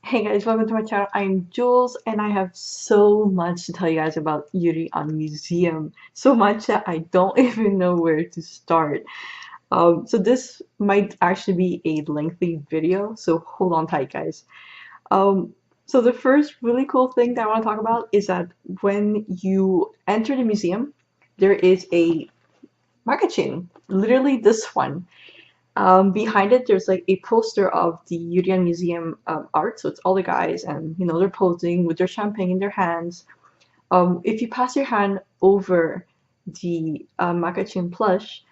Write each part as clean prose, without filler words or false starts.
Hey guys, welcome to my channel. I'm Jules and I have so much to tell you guys about Yuri on Museum. So much that I don't even know where to start. So this might actually be a lengthy video, so hold on tight guys. Um, so the first really cool thing that I want to talk about is that when you enter the museum, there is a magazine, literally this one. Behind it, there's like a poster of the Yuri Museum art, so it's all the guys, and they're posing with their champagne in their hands. If you pass your hand over the Makachin plush,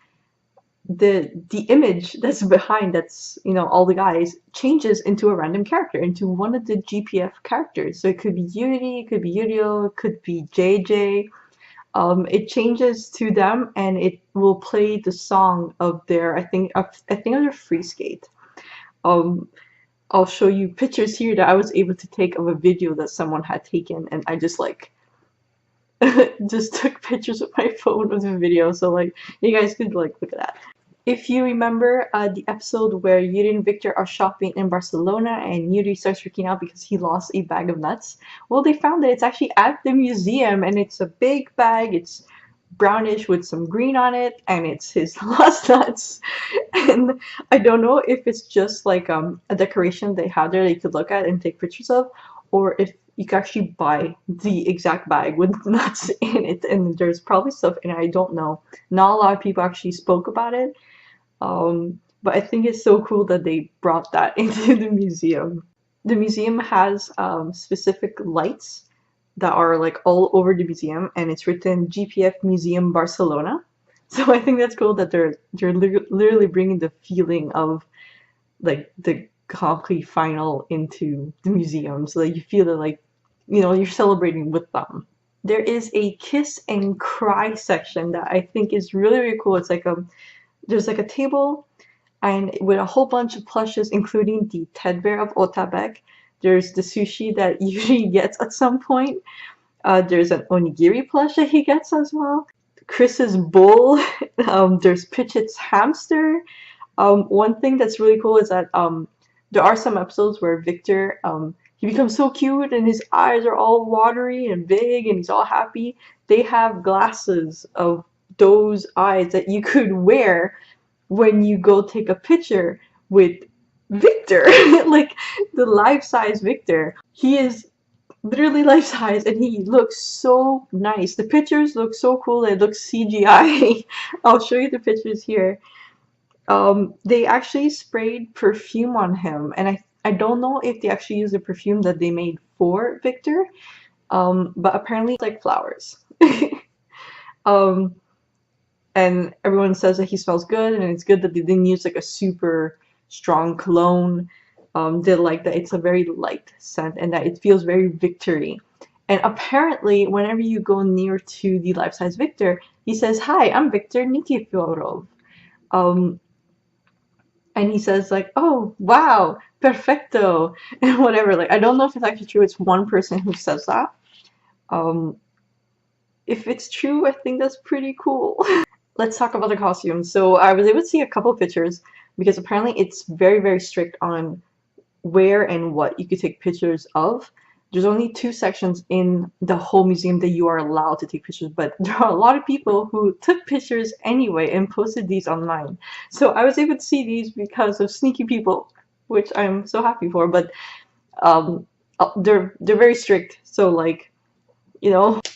the image that's behind, that's all the guys, changes into a random character, into one of the GPF characters. So it could be Yuri, it could be Yurio, it could be JJ. It changes to them and it will play the song of their, I think of their free skate. Um, I'll show you pictures here that I was able to take of a video that someone had taken, and I just like just took pictures with my phone of the video, so like you guys could like look at that. If you remember the episode where Yuri and Victor are shopping in Barcelona and Yuri starts freaking out because he lost a bag of nuts, well, they found that it's actually at the museum and it's a big bag. It's brownish with some green on it and it's his lost nuts. And I don't know if it's just like a decoration they have there that you could look at and take pictures of, or if you can actually buy the exact bag with nuts in it, and there's probably stuff in it, I don't know. Not a lot of people actually spoke about it, but I think it's so cool that they brought that into the museum. The museum has specific lights that are like all over the museum, and it's written GPF Museum Barcelona. So I think that's cool that they're literally bringing the feeling of like the hockey final into the museum, so that you feel that like you're celebrating with them. There is a kiss and cry section that I think is really really cool. It's like there's like a table and with a whole bunch of plushes, including the teddy bear of Otabek. There's the sushi that Yuri gets at some point. There's an onigiri plush that he gets as well. Chris's bull. There's Pitchett's hamster. One thing that's really cool is that there are some episodes where Victor he becomes so cute and his eyes are all watery and big and he's all happy. They have glasses of those eyes that you could wear when you go take a picture with Victor, like the life-size Victor. He is literally life-size and he looks so nice. The pictures look so cool. It looks CGI. I'll show you the pictures here. They actually sprayed perfume on him, and I don't know if they actually used the perfume that they made for Victor, but apparently it's like flowers. um, and everyone says that he smells good, and it's good that they didn't use like a super strong cologne. They like that it's a very light scent and that it feels very victory. And apparently, whenever you go near to the life-size Victor, he says, "Hi, I'm Victor Nikiforov." Um, and he says like, "Oh, wow, perfecto," and whatever. Like, I don't know if it's actually true. It's one person who says that. Um, if it's true, I think that's pretty cool. Let's talk about the costumes. So I was able to see a couple pictures because apparently it's very, very strict on where and what you could take pictures of. There's only 2 sections in the whole museum that you are allowed to take pictures, but there are a lot of people who took pictures anyway and posted these online. So I was able to see these because of sneaky people, which I'm so happy for, but they're very strict. So like,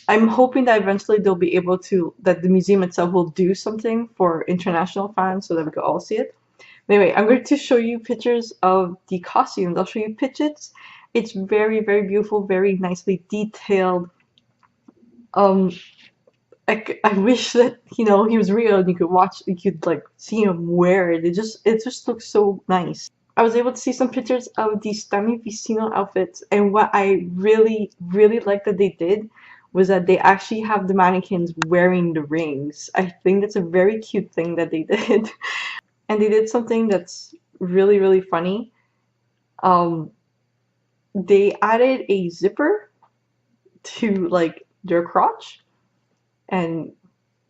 I'm hoping that eventually they'll be able to, that the museum itself will do something for international fans so that we can all see it. Anyway, I'm going to show you pictures of the costumes. I'll show you pictures. It's very, very beautiful, very nicely detailed. I wish that he was real and you could like see him wear it. It just looks so nice. I was able to see some pictures of the Stami Vicino outfits, and what I really, really like that they did was that they actually have the mannequins wearing the rings. I think that's a very cute thing that they did. And they did something that's really, really funny. They added a zipper to like their crotch, and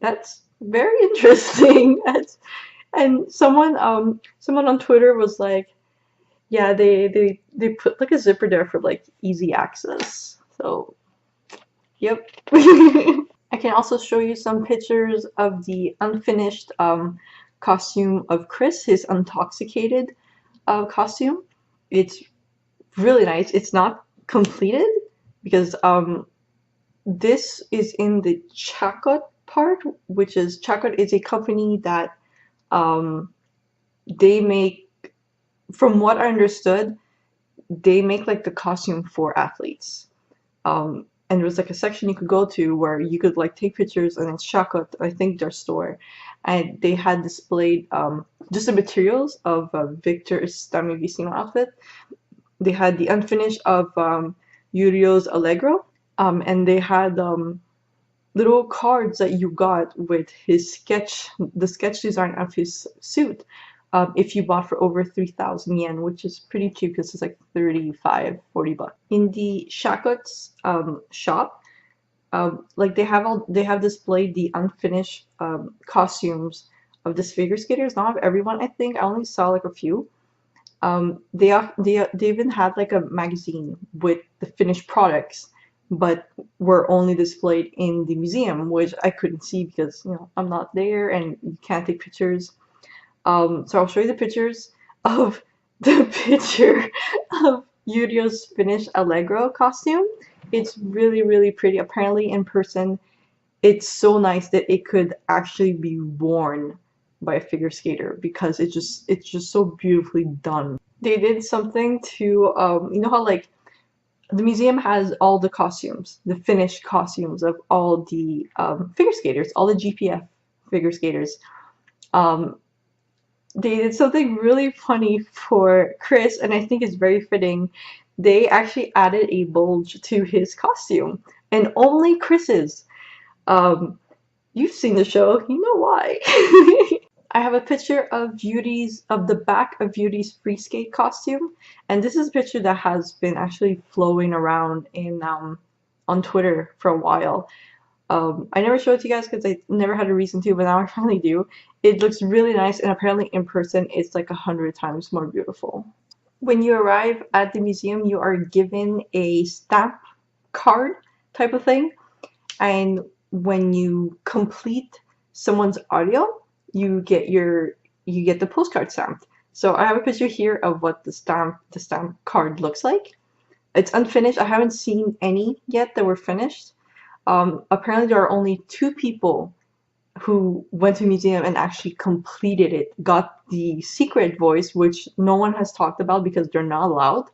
that's very interesting. And someone on Twitter was like, Yeah, they put like a zipper there for like easy access. So, yep. I can also show you some pictures of the unfinished costume of Chris, his intoxicated costume. It's really nice. It's not completed because this is in the Chakot part, which is Chakot is a company that um, they make, from what I understood, they make like the costume for athletes. And there was like a section you could go to where you could like take pictures, and it's Shakot, I think their store, and they had displayed just the materials of Victor's Dami Vicino outfit. They had the unfinished of Yurio's Allegro, and they had little cards that you got with his sketch, the sketch design of his suit. If you bought for over 3,000 yen, which is pretty cheap because it's like 35, 40 bucks. In the Shakot's shop, like they have displayed the unfinished costumes of the figure skaters. Not of everyone, I think. I only saw like a few. They even had like a magazine with the finished products, but were only displayed in the museum, which I couldn't see because I'm not there and you can't take pictures. So I'll show you the pictures of the picture of Yurio's finished Allegro costume. It's really, really pretty. Apparently in person, it's so nice that it could actually be worn by a figure skater because it's just so beautifully done. They did something to you know how like the museum has all the costumes, the finished costumes of all the figure skaters, all the GPF figure skaters. Um, they did something really funny for Chris, and I think it's very fitting. They actually added a bulge to his costume, and only Chris's. Um, you've seen the show, you know why. I have a picture of the back of Yuri's free skate costume, and this is a picture that has been actually flowing around in on Twitter for a while. I never showed it to you guys because I never had a reason to, but now I finally do. It looks really nice, and apparently in person it's like 100 times more beautiful. When you arrive at the museum, you are given a stamp card type of thing, and when you complete someone's audio, you get the postcard stamped. So I have a picture here of what the stamp card looks like. It's unfinished. I haven't seen any yet that were finished. Apparently there are only two people who went to a museum and actually completed it, got the secret voice, which no one has talked about because they're not allowed.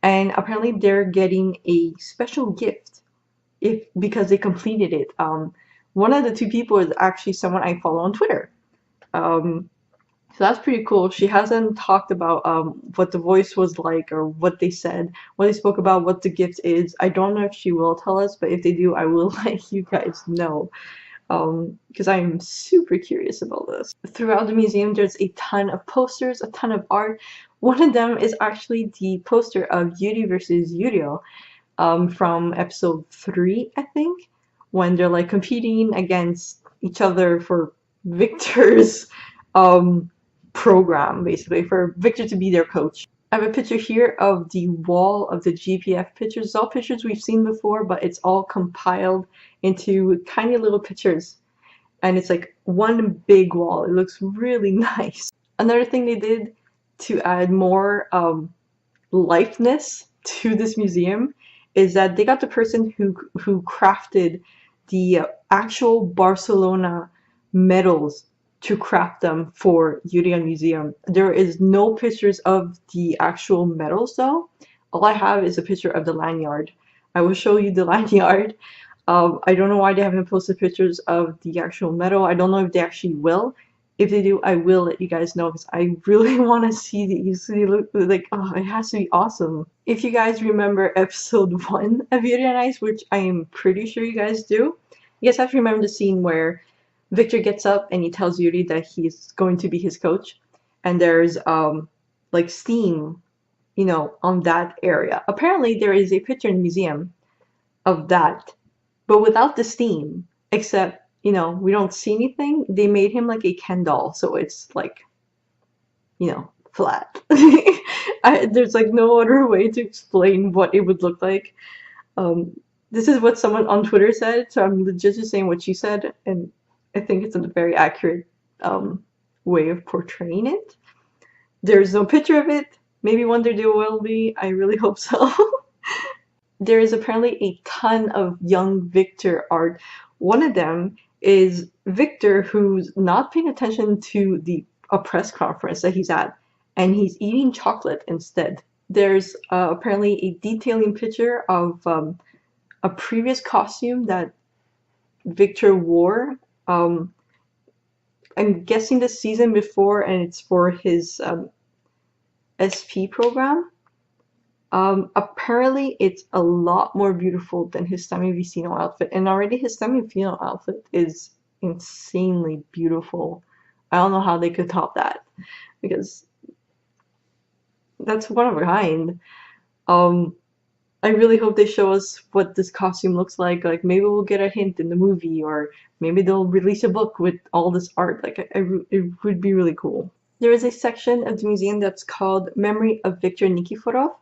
And apparently they're getting a special gift if because they completed it. One of the two people is actually someone I follow on Twitter. Um, so that's pretty cool. She hasn't talked about what the voice was like or what they said, what they spoke about, what the gift is. I don't know if she will tell us, but if they do, I will let you guys know because I'm super curious about this. Throughout the museum, there's a ton of posters, a ton of art. One of them is actually the poster of Yuri versus Yurio from episode 3, I think, when they're like competing against each other for Victor's um, program, basically, for Victor to be their coach. I have a picture here of the wall of the GPF pictures. It's all pictures we've seen before, but it's all compiled into tiny little pictures. And it's like one big wall. It looks really nice. Another thing they did to add more lifeness to this museum is that they got the person who crafted the actual Barcelona medals to craft them for Yuri Museum. There is no pictures of the actual medals though. All I have is a picture of the lanyard. I will show you the lanyard. I don't know why they haven't posted pictures of the actual medal. I don't know if they actually will. If they do, I will let you guys know because I really want to see these. They look like, oh, it has to be awesome. If you guys remember episode 1 of Yuri on Ice, which I am pretty sure you guys do, you guys have to remember the scene where Victor gets up and he tells Yuri that he's going to be his coach, and there's like steam, on that area. Apparently, there is a picture in the museum of that, but without the steam, except we don't see anything. They made him like a Ken doll, so it's like, flat. There's like no other way to explain what it would look like. Um, this is what someone on Twitter said, so I'm legit just saying what she said, and I think it's a very accurate um, way of portraying it. There's no picture of it. Maybe one day there will be. I really hope so. There is apparently a ton of young Victor art. One of them is Victor, who's not paying attention to a press conference that he's at, and he's eating chocolate instead. There's apparently a detailing picture of a previous costume that Victor wore. Um, I'm guessing the season before, and it's for his SP program. Apparently it's a lot more beautiful than his Semi Vicino outfit, and already his Semi Vicino outfit is insanely beautiful. I don't know how they could top that, because that's one of a kind. Um, I really hope they show us what this costume looks like. Like maybe we'll get a hint in the movie, or maybe they'll release a book with all this art. Like it would be really cool. There is a section of the museum that's called Memory of Viktor Nikiforov.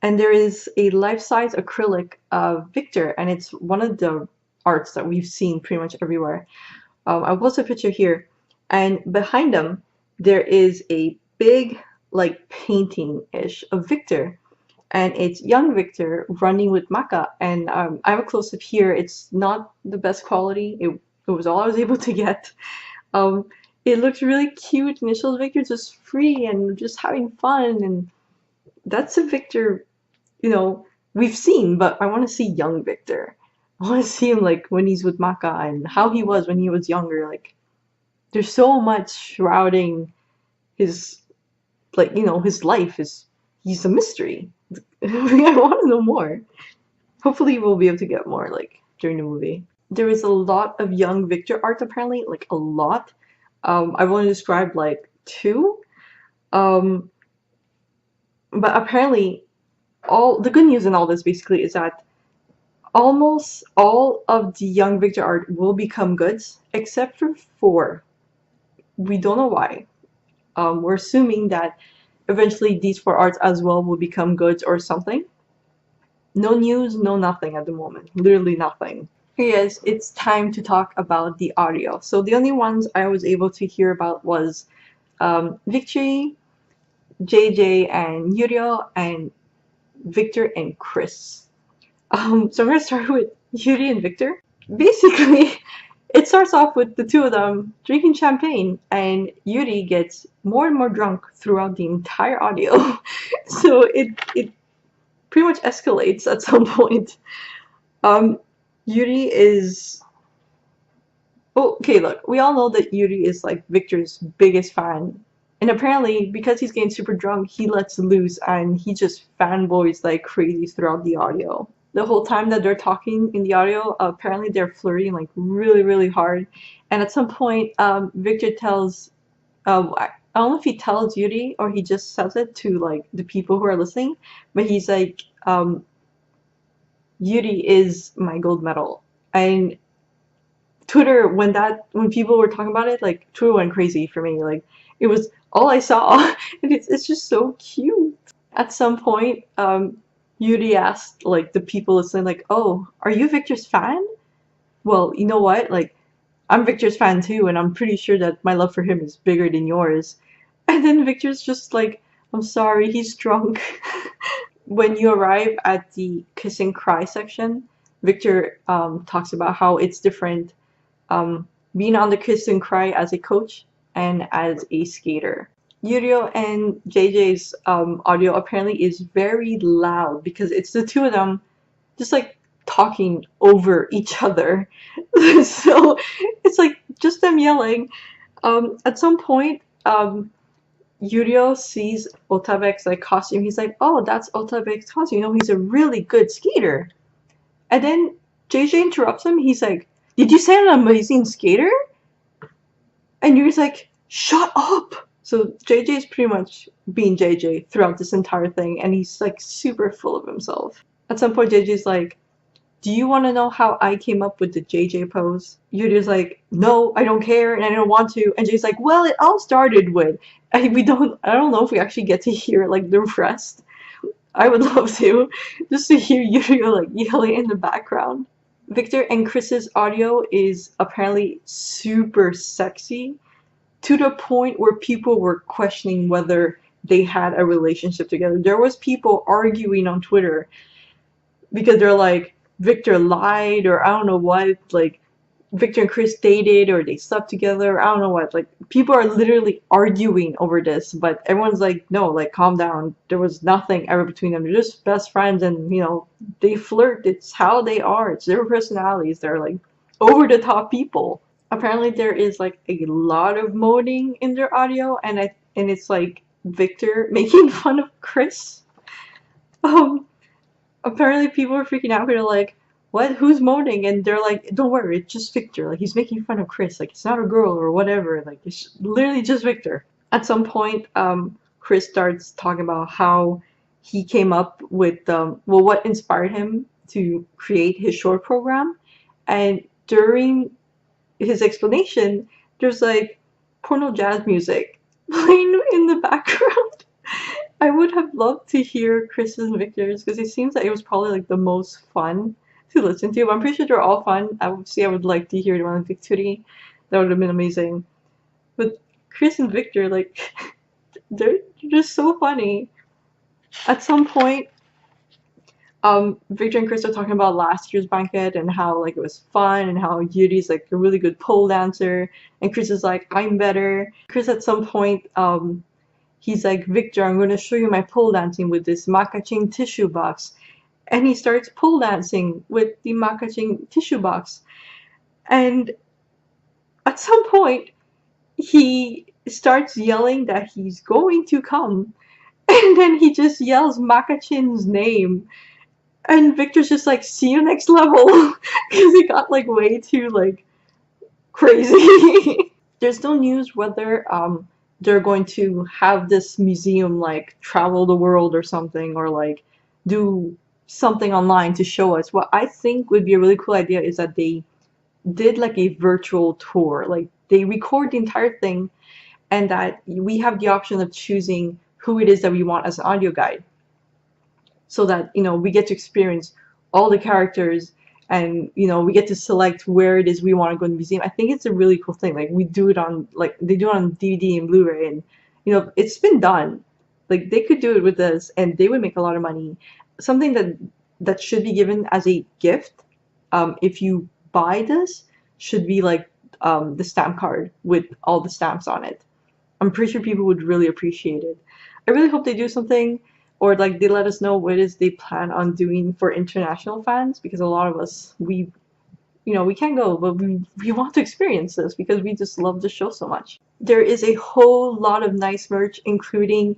And there is a life-size acrylic of Victor, and it's one of the arts that we've seen pretty much everywhere. I will post a picture here, and behind them there is a big, like, painting-ish of Victor, and it's young Victor running with Maka. And I have a close-up here. It's not the best quality. It was all I was able to get. Um, it looks really cute, and it shows Victor just free and just having fun, and that's a Victor, we've seen, but I want to see young Victor. I want to see him like when he's with Maka and how he was when he was younger. Like, there's so much shrouding his, his life. He's a mystery. I want to know more. Hopefully, we'll be able to get more like during the movie. There is a lot of young Victor art apparently, like a lot. I've only described like two. Um, but apparently all the good news in all this basically is that almost all of the young Victor art will become goods, except for four. We don't know why. We're assuming that eventually these four arts as well will become goods or something. No news, no nothing at the moment. Literally nothing. Yes, it's time to talk about the audio. So the only ones I was able to hear about was Victory, JJ, and Yuri, and Victor and Chris. So I'm gonna start with Yuri and Victor. Basically, it starts off with the two of them drinking champagne, and Yuri gets more and more drunk throughout the entire audio. So it pretty much escalates at some point. Yuri is. Oh, okay, look, we all know that Yuri is like Victor's biggest fan. And apparently, because he's getting super drunk, he lets loose and he just fanboys like crazy throughout the audio. The whole time that they're talking in the audio, apparently they're flirting like really, really hard. And at some point, Victor tells, I don't know if he tells Yuri or he just says it to like the people who are listening, but he's like, Yuri is my gold medal. And Twitter, when people were talking about it, like Twitter went crazy for me. Like it was all I saw, and it's just so cute. At some point, Yuri asked like the people listening, like, "Oh, are you Victor's fan?" Well, you know what? Like, I'm Victor's fan too, and I'm pretty sure that my love for him is bigger than yours. And then Victor's just like, "I'm sorry, he's drunk." When you arrive at the kiss and cry section, Victor talks about how it's different being on the kiss and cry as a coach and as a skater. Yurio and JJ's audio apparently is very loud because it's the two of them just like talking over each other. So it's like just them yelling. At some point, Yurio sees Otabek's like costume. He's like, "Oh, that's Otabek's costume. You know, he's a really good skater." And then JJ interrupts him. He's like, "Did you say I'm an amazing skater?" And Yuri's like, "Shut up!" So JJ's pretty much being JJ throughout this entire thing, and he's like super full of himself. At some point, JJ's like, Do you want to know how I came up with the JJ pose? Yuri's like, no, I don't care and I don't want to. And Jay's like, well, it all started with. And I don't know if we actually get to hear like the rest. I would love to, just to hear Yuri like yelling in the background. Victor and Chris's audio is apparently super sexy to the point where people were questioning whether they had a relationship together. There was people arguing on Twitter because they're like, Victor lied or I don't know what, like Victor and Chris dated or they slept together, I don't know what. Like people are literally arguing over this, but everyone's like, no, like calm down. There was nothing ever between them. They're just best friends and they flirt. It's how they are. It's their personalities. They're like over the top people. Apparently there is like a lot of moaning in their audio and it's like Victor making fun of Chris. Um Apparently people are freaking out. They're like, what? Who's moaning? And they're like, don't worry, it's just Victor. Like, he's making fun of Chris. Like, it's not a girl or whatever. Like, it's literally just Victor. At some point, Chris starts talking about how he came up with, well, what inspired him to create his short program. And during his explanation, there's like porno jazz music playing in the background. I would have loved to hear Chris's and Victor's because it seems like it was probably like the most fun to listen to. But I'm pretty sure they're all fun. Obviously, I would like to hear the one with Victory. That would have been amazing. But Chris and Victor, like, they're just so funny. At some point, Victor and Chris are talking about last year's banquet and how like it was fun and how Yuri's like a really good pole dancer and Chris is like, I'm better. Chris at some point, he's like, Victor, I'm going to show you my pole dancing with this Makaching tissue box. And he starts pole dancing with the Makaching tissue box. And at some point, he starts yelling that he's going to come. And then he just yells Makachin's name. And Victor's just like, see you next level. Because it got like way too like crazy. There's no news whether they're going to have this museum like travel the world or something or like do something online to show us. What I think would be a really cool idea is that they did like a virtual tour. Like they record the entire thing and that we have the option of choosing who it is that we want as an audio guide. So that, we get to experience all the characters and we get to select where it is we want to go in the museum. I think it's a really cool thing. Like we do it on like they do it on DVD and Blu-ray and it's been done. Like they could do it with us and they would make a lot of money. Something that should be given as a gift if you buy this should be like the stamp card with all the stamps on it. I'm pretty sure people would really appreciate it. I really hope they do something or like they let us know what it is they plan on doing for international fans because a lot of us we can't go but we want to experience this because we just love the show so much. There is a whole lot of nice merch including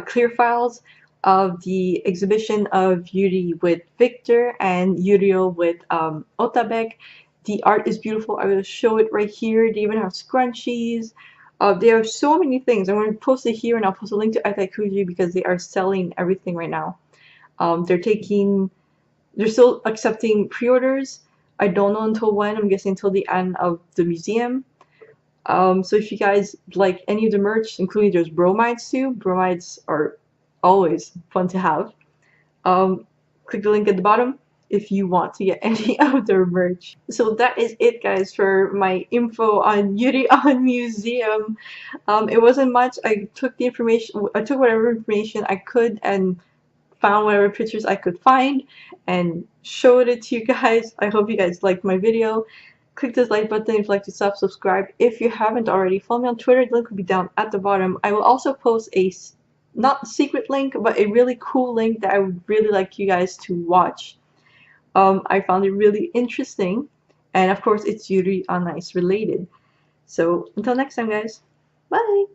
clear files of the exhibition of Yuri with Victor and Yurio with Otabek. The art is beautiful. I will show it right here. They even have scrunchies. There are so many things. I'm going to post it here and I'll post a link to Aitaikuji because they are selling everything right now. They're still accepting pre-orders. I don't know until when. I'm guessing until the end of the museum. So if you guys like any of the merch, including there's bromides too. Bromides are always fun to have. Click the link at the bottom if you want to get any of their merch. So that is it, guys, for my info on Yuri on Museum. It wasn't much. I took whatever information I could and found whatever pictures I could find and showed it to you guys. I hope you guys liked my video. Click this like button if you'd like to subscribe. If you haven't already, follow me on Twitter. The link will be down at the bottom. I will also post a not secret link, but a really cool link that I would really like you guys to watch. I found it really interesting, and of course it's Yuri on Ice related. So until next time, guys, bye!